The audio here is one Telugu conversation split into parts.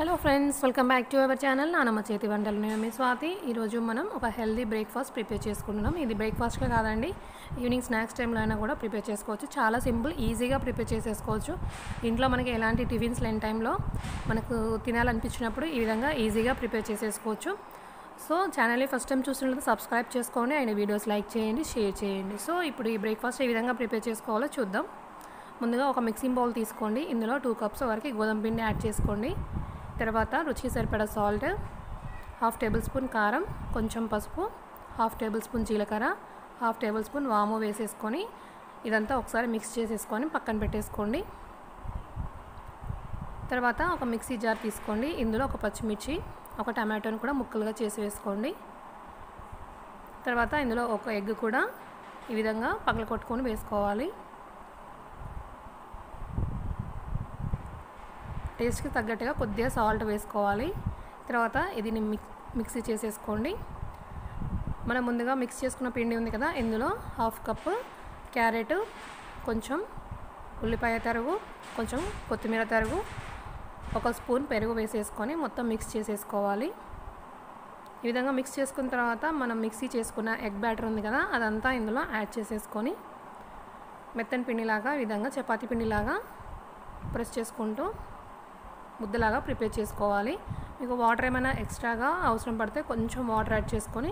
Hello friends, welcome back to our channel నానమ్మ చేతి వంటలు. నేను మీ స్వాతి. ఈరోజు మనం ఒక హెల్దీ బ్రేక్ఫాస్ట్ ప్రిపేర్ చేసుకుంటున్నాం. ఇది బ్రేక్ఫాస్ట్గా కాదండి, ఈవినింగ్ స్నాక్స్ టైంలో అయినా కూడా ప్రిపేర్ చేసుకోవచ్చు. చాలా సింపుల్, ఈజీగా ప్రిపేర్ చేసేసుకోవచ్చు. ఇంట్లో మనకి ఎలాంటి టిఫిన్స్ లేని టైంలో మనకు తినాలనిపించినప్పుడు ఈ విధంగా ఈజీగా ప్రిపేర్ చేసేసుకోవచ్చు. సో ఛానల్ని ఫస్ట్ టైం చూసినట్లయితే సబ్స్క్రైబ్ చేసుకోండి, అండ్ వీడియోస్ లైక్ చేయండి, షేర్ చేయండి. సో ఇప్పుడు ఈ బ్రేక్ఫాస్ట్ ఏ విధంగా ప్రిపేర్ చేసుకోవాలో చూద్దాం. ముందుగా ఒక మిక్సింగ్ బౌల్ తీసుకోండి. ఇందులో 2 కప్స్ వరకు గోధుమ పిండి యాడ్ చేసుకోండి. తర్వాత రుచికి సరిపడా సాల్ట్, 1/2 టేబుల్ స్పూన్ కారం, కొంచెం పసుపు, 1/2 టేబుల్ స్పూన్ జీలకర్ర, 1/2 టేబుల్ స్పూన్ వాము వేసేసుకొని ఇదంతా ఒకసారి మిక్స్ చేసేసుకొని పక్కన పెట్టేసుకోండి. తర్వాత ఒక మిక్సీ జార్ తీసుకోండి. ఇందులో ఒక పచ్చిమిర్చి, ఒక టమాటోని కూడా ముక్కలుగా చేసి వేసుకోండి. తర్వాత ఇందులో ఒక ఎగ్ కూడా ఈ విధంగా పగలగొట్టుకొని వేసుకోవాలి. టేస్ట్కి తగ్గట్టుగా కొద్దిగా సాల్ట్ వేసుకోవాలి. తర్వాత ఇది మిక్సీ చేసేసుకోండి. మనం ముందుగా మిక్స్ చేసుకున్న పిండి ఉంది కదా, ఇందులో 1/2 కప్పు క్యారెట్, కొంచెం ఉల్లిపాయ తరుగు, కొంచెం కొత్తిమీర తరుగు, 1 స్పూన్ పెరుగు వేసేసుకొని మొత్తం మిక్స్ చేసేసుకోవాలి. ఈ విధంగా మిక్స్ చేసుకున్న తర్వాత మనం మిక్సీ చేసుకున్న ఎగ్ బ్యాటర్ ఉంది కదా, అదంతా ఇందులో యాడ్ చేసేసుకొని మెత్తని పిండిలాగా ఈ విధంగా చపాతీ పిండిలాగా ప్రెస్ చేసుకుంటూ ముద్దలాగా ప్రిపేర్ చేసుకోవాలి. మీకు వాటర్ ఏమైనా ఎక్స్ట్రాగా అవసరం పడితే కొంచెం వాటర్ యాడ్ చేసుకొని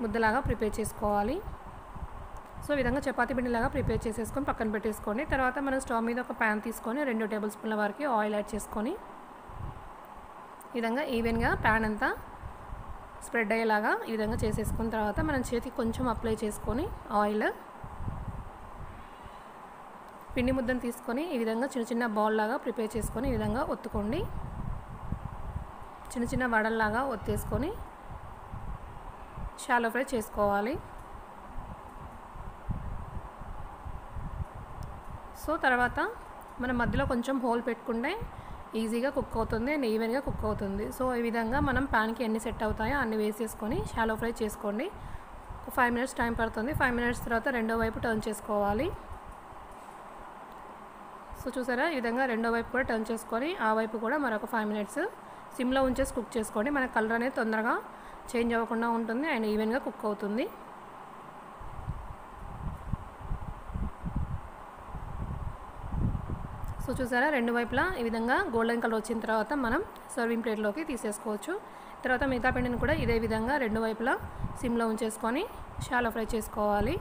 ముద్దలాగా ప్రిపేర్ చేసుకోవాలి. సో ఈ విధంగా చపాతీ పిండిలాగా ప్రిపేర్ చేసేసుకొని పక్కన పెట్టేసుకోండి. తర్వాత మనం స్టవ్ మీద ఒక ప్యాన్ తీసుకొని 2 టేబుల్ స్పూన్ల వరకు ఆయిల్ యాడ్ చేసుకొని ఈ విధంగా ఈవెన్గా ప్యాన్ అంతా స్ప్రెడ్ అయ్యేలాగా ఈ విధంగా చేసేసుకున్న తర్వాత మనం చేతికి కొంచెం అప్లై చేసుకొని ఆయిల్ పిండి ముద్దను తీసుకొని ఈ విధంగా చిన్న చిన్న బాల్ లాగా ప్రిపేర్ చేసుకొని ఈ విధంగా ఒత్తుకోండి. చిన్న చిన్న వడల్లాగా ఒత్తేసుకొని షాలో ఫ్రై చేసుకోవాలి. సో తర్వాత మనం మధ్యలో కొంచెం హోల్ పెట్టుకుంటే ఈజీగా కుక్ అవుతుంది అండ్ ఈవెన్గా కుక్ అవుతుంది. సో ఈ విధంగా మనం ప్యాన్కి ఎన్ని సెట్ అవుతాయో అన్ని వేసేసుకొని షాలో ఫ్రై చేసుకోండి. ఒక 5 మినిట్స్ టైం పడుతుంది. 5 మినిట్స్ తర్వాత రెండో వైపు టర్న్ చేసుకోవాలి. సో చూసారా, ఈ విధంగా రెండో వైపు కూడా టర్న్ చేసుకొని ఆ వైపు కూడా మరొక 5 మినిట్స్ సిమ్లో ఉంచేసి కుక్ చేసుకోండి. మన కలర్ అనేది తొందరగా చేంజ్ అవ్వకుండా ఉంటుంది అండ్ ఈవెన్గా కుక్ అవుతుంది. సో చూసారా, రెండు వైపులా ఈ విధంగా గోల్డెన్ కలర్ వచ్చిన తర్వాత మనం సర్వింగ్ ప్లేట్లోకి తీసేసుకోవచ్చు. తర్వాత మిగతా పిండిని కూడా ఇదే విధంగా రెండు వైపులా సిమ్లో ఉంచేసుకొని షాలో ఫ్రై చేసుకోవాలి.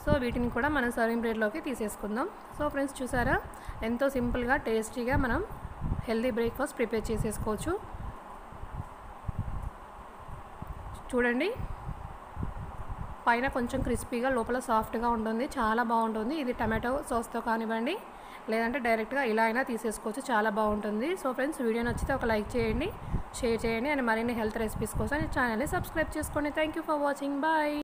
సో వీటిని కూడా మనం సర్వింగ్ ప్లేట్లోకి తీసేసుకుందాం. సో ఫ్రెండ్స్ చూసారా, ఎంతో సింపుల్గా టేస్టీగా మనం హెల్దీ బ్రేక్ఫాస్ట్ ప్రిపేర్ చేసేసుకోవచ్చు. చూడండి, పైన కొంచెం క్రిస్పీగా లోపల సాఫ్ట్గా ఉంటుంది, చాలా బాగుంటుంది. ఇది టమాటో సాస్తో కానివ్వండి, లేదంటే డైరెక్ట్గా ఇలా అయినా తీసేసుకోవచ్చు, చాలా బాగుంటుంది. సో ఫ్రెండ్స్, వీడియో నచ్చితే ఒక లైక్ చేయండి, షేర్ చేయండి, అండ్ మరిన్ని హెల్త్ రెసిపీస్ కోసం ఛానల్ని సబ్స్క్రైబ్ చేసుకోండి. Thank you for watching. Bye.